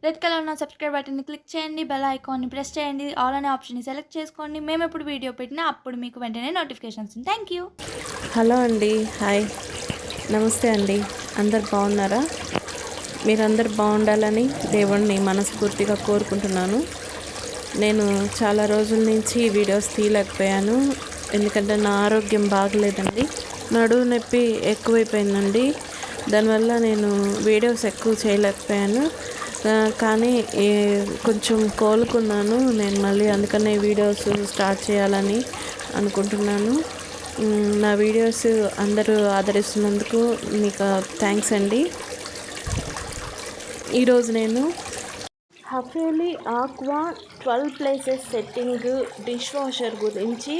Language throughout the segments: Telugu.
రెడ్ కలర్ ఉన్న సబ్స్క్రైబ్ బటన్ని క్లిక్ చేయండి, బెల్ ఐకాన్ని ప్రెస్ చేయండి, ఆల్ అనే ఆప్షన్ని సెలెక్ట్ చేసుకోండి. మేము ఎప్పుడు వీడియో పెట్టినా అప్పుడు మీకు వెంటనే నోటిఫికేషన్స్ వస్తుంది. Thank you. హలో అండి, హాయ్, నమస్తే అండి. అందరు బాగున్నారా? మీరందరు బాగుండాలని దేవుణ్ణి మనస్ఫూర్తిగా కోరుకుంటున్నాను. నేను చాలా రోజుల నుంచి వీడియోస్ తీయలేకపోయాను, ఎందుకంటే నా ఆరోగ్యం బాగలేదండి. నడుము నొప్పి ఎక్కువైపోయిందండి. దానివల్ల నేను వీడియోస్ ఎక్కువ చేయలేకపోయాను. కానీ కొంచెం కోలుకున్నాను నేను మళ్ళీ, అందుకనే వీడియోస్ స్టార్ట్ చేయాలని అనుకుంటున్నాను. నా వీడియోస్ అందరూ ఆదరిస్తున్నందుకు మీకు థ్యాంక్స్ అండి. ఈరోజు నేను Hafele aqua 12 places setting dishwasher గురించి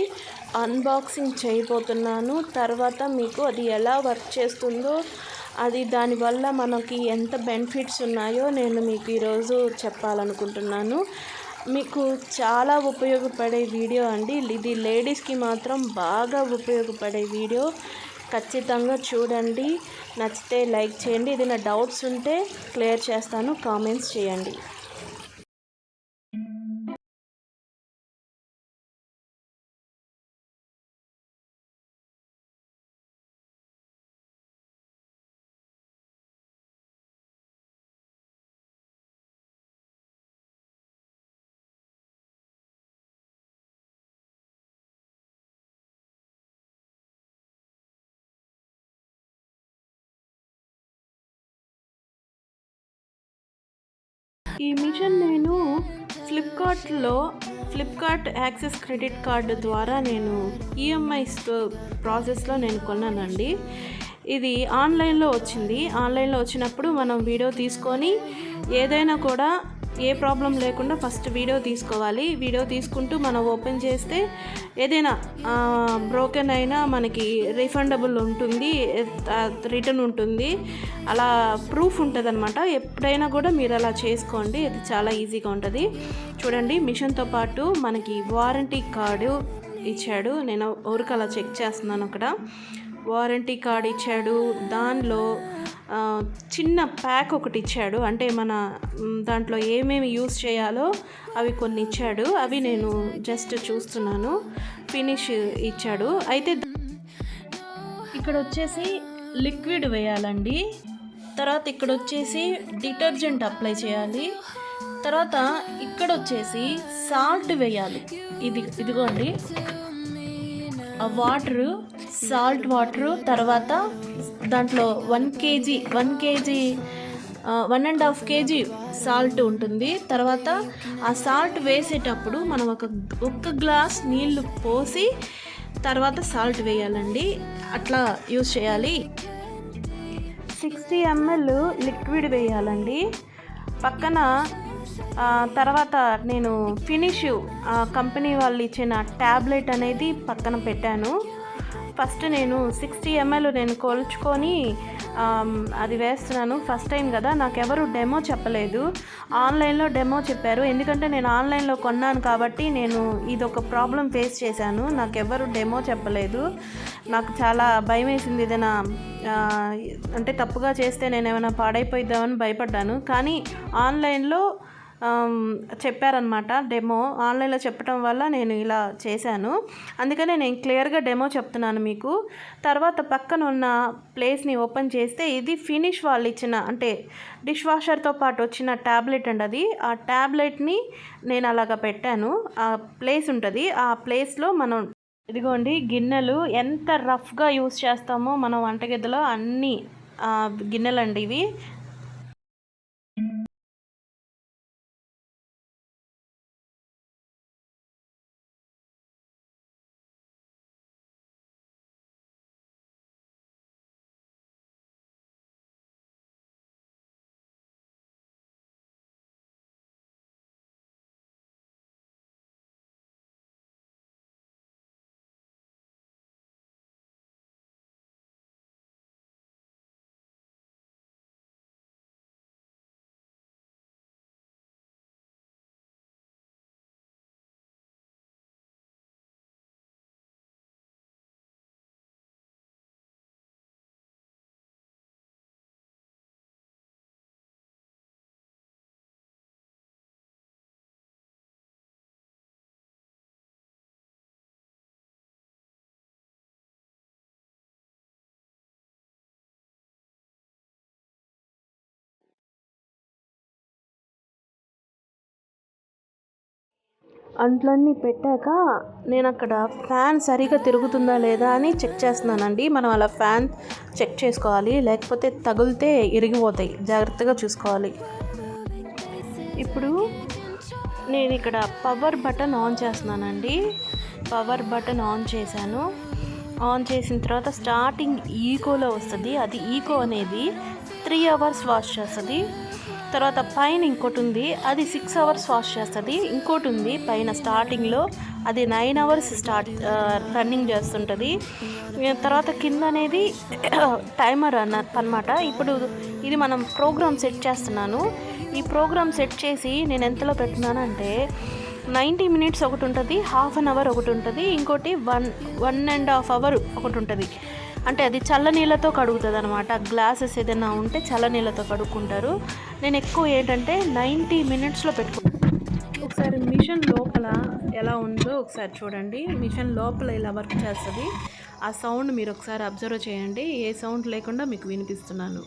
అన్బాక్సింగ్ చేయబోతున్నాను. తర్వాత మీకు అది ఎలా వర్క్ చేస్తుందో, అది దానివల్ల మనకి ఎంత బెనిఫిట్స్ ఉన్నాయో నేను మీకు ఈరోజు చెప్పాలనుకుంటున్నాను. మీకు చాలా ఉపయోగపడే వీడియో అండి ఇది. లేడీస్కి మాత్రం బాగా ఉపయోగపడే వీడియో. ఖచ్చితంగా చూడండి, నచ్చితే లైక్ చేయండి. ఏదైనా డౌట్స్ ఉంటే క్లియర్ చేస్తాను, కామెంట్స్ చేయండి. ఈ మిషన్ నేను ఫ్లిప్కార్ట్ యాక్సెస్ క్రెడిట్ కార్డు ద్వారా నేను ఈఎంఐ ప్రాసెస్లో నేను కొన్నానండి. ఇది ఆన్లైన్లో వచ్చింది. ఆన్లైన్లో వచ్చినప్పుడు మనం వీడియో తీసుకొని ఏదైనా కూడా ఏ ప్రాబ్లం లేకుండా ఫస్ట్ వీడియో తీసుకోవాలి. వీడియో తీసుకుంటూ మనం ఓపెన్ చేస్తే ఏదైనా బ్రోకెన్ అయినా మనకి రీఫండబుల్ ఉంటుంది, రిటర్న్ ఉంటుంది, అలా ప్రూఫ్ ఉంటుంది అనమాట. ఎప్పుడైనా కూడా మీరు అలా చేసుకోండి, ఇది చాలా ఈజీగా ఉంటుంది. చూడండి, మిషన్తో పాటు మనకి వారంటీ కార్డు ఇచ్చాడు. నేను ఊరికి అలా చెక్ చేస్తున్నాను. అక్కడ వారంటీ కార్డు ఇచ్చాడు. దానిలో చిన్న ప్యాక్ ఒకటి ఇచ్చాడు, అంటే మన దాంట్లో ఏమేమి యూస్ చేయాలో అవి కొన్ని ఇచ్చాడు. అవి నేను జస్ట్ చూస్తున్నాను. ఫినిష్ ఇచ్చాడు. అయితే ఇక్కడ వచ్చేసి లిక్విడ్ వేయాలండి. తర్వాత ఇక్కడ వచ్చేసి డిటర్జెంట్ అప్లై చేయాలి. తర్వాత ఇక్కడ వచ్చేసి సాల్ట్ వేయాలి. ఇదిగోండి ఆ వాటరు, సాల్ట్ వాటరు. తర్వాత దాంట్లో 1.5 kg సాల్ట్ ఉంటుంది. తర్వాత ఆ సాల్ట్ వేసేటప్పుడు మనం ఒక్క గ్లాస్ నీళ్లు పోసి తర్వాత సాల్ట్ వేయాలండి. అట్లా యూస్ చేయాలి. 60 ml లిక్విడ్ వేయాలండి. పక్కన తర్వాత నేను ఫినిష్ కంపెనీ వాళ్ళు ఇచ్చిన ట్యాబ్లెట్ అనేది పక్కన పెట్టాను. ఫస్ట్ నేను 60 ml నేను కొలుచుకొని అది వేస్తున్నాను. ఫస్ట్ టైం కదా, నాకెవరు డెమో చెప్పలేదు. ఆన్లైన్లో డెమో చెప్పారు. ఎందుకంటే నేను ఆన్లైన్లో కొన్నాను కాబట్టి నేను ఇదొక ప్రాబ్లం ఫేస్ చేశాను. నాకెవరు డెమో చెప్పలేదు. నాకు చాలా భయం వేసింది. ఏదైనా అంటే తప్పుగా చేస్తే నేను ఏమైనా పాడైపోయిద్దామని భయపడ్డాను. కానీ ఆన్లైన్లో చెప్పారనమాట డెమో. ఆన్లైన్లో చెప్పడం వల్ల నేను ఇలా చేశాను. అందుకనే నేను క్లియర్గా డెమో చెప్తున్నాను మీకు. తర్వాత పక్కన ఉన్న ప్లేస్ని ఓపెన్ చేస్తే ఇది ఫినిష్ వాళ్ళు ఇచ్చిన, అంటే డిష్ వాషర్తో పాటు వచ్చిన ట్యాబ్లెట్ అండి అది. ఆ ట్యాబ్లెట్ని నేను అలాగా పెట్టాను. ఆ ప్లేస్ ఉంటుంది, ఆ ప్లేస్లో మనం ఇదిగోండి గిన్నెలు ఎంత రఫ్గా యూస్ చేస్తామో మనం వంటగదిలో అన్ని గిన్నెలండి ఇవి. అంట్లన్నీ పెట్టాక నేను అక్కడ ఫ్యాన్ సరిగా తిరుగుతుందా లేదా అని చెక్ చేస్తున్నానండి. మనం అలా ఫ్యాన్ చెక్ చేసుకోవాలి, లేకపోతే తగిలితే ఇరిగిపోతాయి. జాగ్రత్తగా చూసుకోవాలి. ఇప్పుడు నేను ఇక్కడ పవర్ బటన్ ఆన్ చేస్తున్నానండి. పవర్ బటన్ ఆన్ చేశాను. ఆన్ చేసిన తర్వాత స్టార్టింగ్ ఈకోలో వస్తుంది. అది ఈకో అనేది 3 hours వాష్ చేస్తుంది. తర్వాత పైన ఇంకోటి ఉంది, అది 6 hours వాష్ చేస్తుంది. ఇంకోటి ఉంది పైన స్టార్టింగ్లో, అది 9 hours రన్నింగ్ చేస్తుంటుంది. తర్వాత కింద అనేది టైమర్ అన్నమాట. ఇప్పుడు ఇది మనం ప్రోగ్రామ్ సెట్ చేస్తున్నాను. ఈ ప్రోగ్రామ్ సెట్ చేసి నేను ఎంతలో పెట్టున్నానంటే 90 minutes ఒకటి ఉంటుంది, 1/2 hour ఒకటి ఉంటుంది, ఇంకోటి 1.5 hour ఒకటి ఉంటుంది. అంటే అది చల్లనీళ్ళతో కడుగుతుంది అనమాట. గ్లాసెస్ ఏదైనా ఉంటే చల్లనీళ్ళతో కడుక్కుంటారు. నేను ఎక్కువ ఏంటంటే 90 minutesలో పెట్టుకుంటాను. ఒకసారి మిషన్ లోపల ఎలా ఉందో ఒకసారి చూడండి. మిషన్ లోపల ఇలా వర్క్ చేస్తుంది. ఆ సౌండ్ మీరు ఒకసారి అబ్జర్వ్ చేయండి. ఏ సౌండ్ లేకుండా మీకు వినిపిస్తున్నాను.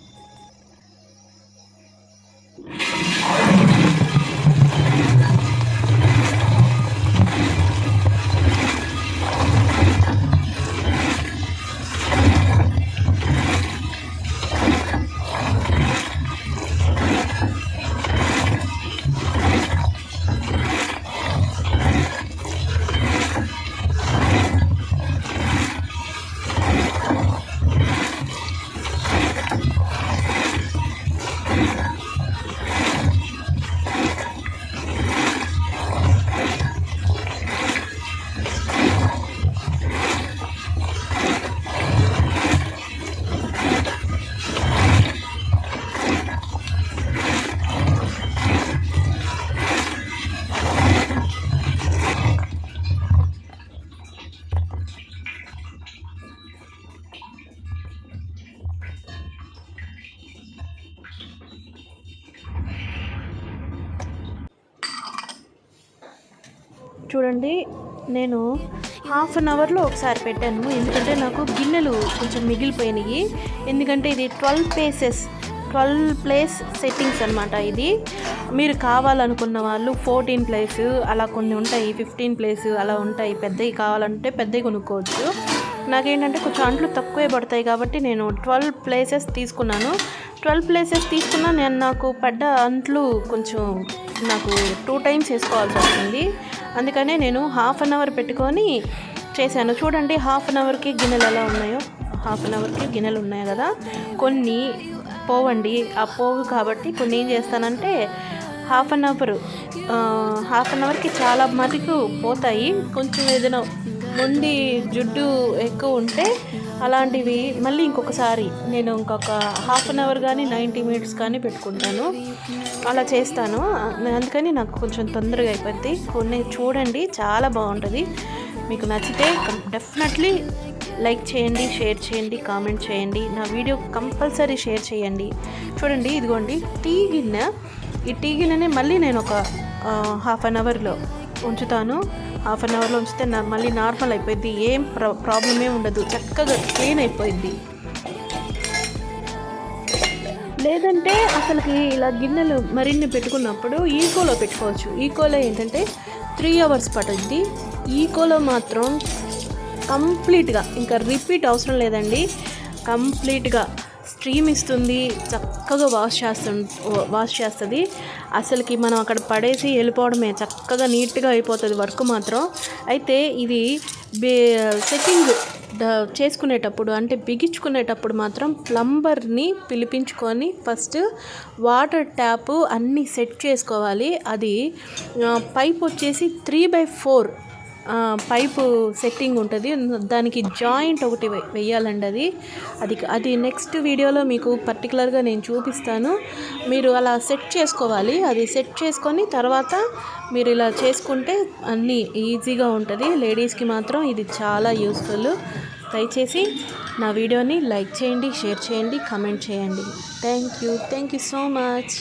చూడండి, నేను 1/2 hourలో ఒకసారి పెట్టాను. ఎందుకంటే నాకు గిన్నెలు కొంచెం మిగిలిపోయినాయి. ఎందుకంటే ఇది 12 place సెట్టింగ్స్ అనమాట. ఇది మీరు కావాలనుకున్న వాళ్ళు 14 place అలా కొన్ని ఉంటాయి, 15 place అలా ఉంటాయి. పెద్దవి కావాలంటే పెద్దవి కొనుక్కోవచ్చు. నాకేంటంటే కొంచెం అంట్లు తక్కువే పడతాయి కాబట్టి నేను 12 places తీసుకున్నాను. 12 places తీసుకున్నా నాకు పడ్డ అంట్లు కొంచెం నాకు 2 times వేసుకోవాల్సి వస్తుంది. అందుకనే నేను 1/2 hour పెట్టుకొని చేశాను. చూడండి 1/2 hourకి గిన్నెలు ఎలా ఉన్నాయో. 1/2 hourకి గిన్నెలు ఉన్నాయి కదా, కొన్ని పోవండి. ఆ పోవు కాబట్టి కొన్ని ఏం చేస్తానంటే 1/2 hourకి చాలా మటుకు పోతాయి. కొంచెం ఏదైనా మొండి జిడ్డు ఎక్కువ ఉంటే అలాంటివి మళ్ళీ ఇంకొకసారి నేను ఇంకొక 1/2 hour కానీ 90 minutes కానీ పెట్టుకుంటాను. అలా చేస్తాను. అందుకని నాకు కొంచెం తొందరగా అయిపోద్ది. కొన్ని చూడండి, చాలా బాగుంటుంది. మీకు నచ్చితే డెఫినెట్లీ లైక్ చేయండి, షేర్ చేయండి, కామెంట్ చేయండి. నా వీడియో కంపల్సరీ షేర్ చేయండి. చూడండి, ఇదిగోండి టీ గిన్నె. ఈ టీ గిన్నెనే మళ్ళీ నేను ఒక 1/2 hourలో ఉంచుతాను. 1/2 hourలో ఉంచితే మళ్ళీ నార్మల్ అయిపోయింది. ఏం ప్రాబ్లమే ఉండదు, చక్కగా క్లీన్ అయిపోయింది. లేదంటే అసలుకి ఇలా గిన్నెలు మరిన్ని పెట్టుకున్నప్పుడు ఈకోలో పెట్టుకోవచ్చు. ఈకోలో ఏంటంటే 3 hours పడుద్ది. ఈకోలో మాత్రం కంప్లీట్గా ఇంకా రిపీట్ అవసరం లేదండి. కంప్లీట్గా స్ట్రీమ్ ఇస్తుంది, చక్కగా వాష్ చేస్తుంది. అసలుకి మనం అక్కడ పడేసి వెళ్ళిపోవడమే, చక్కగా నీట్గా అయిపోతుంది వర్క్ మాత్రం. అయితే ఇది సెట్టింగ్ చేసుకునేటప్పుడు అంటే బిగించుకునేటప్పుడు మాత్రం ప్లంబర్ని పిలిపించుకొని ఫస్ట్ వాటర్ ట్యాప్ అన్నీ సెట్ చేసుకోవాలి. అది పైప్ వచ్చేసి 3/4 పైపు సెట్టింగ్ ఉంటుంది. దానికి జాయింట్ ఒకటి వేయాలండి. అది నెక్స్ట్ వీడియోలో మీకు పర్టికులర్గా నేను చూపిస్తాను. మీరు అలా సెట్ చేసుకోవాలి. అది సెట్ చేసుకొని తర్వాత మీరు ఇలా చేసుకుంటే అన్నీ ఈజీగా ఉంటుంది. లేడీస్కి మాత్రం ఇది చాలా యూస్ఫుల్. దయచేసి నా వీడియోని లైక్ చేయండి, షేర్ చేయండి, కామెంట్ చేయండి. Thank you so much.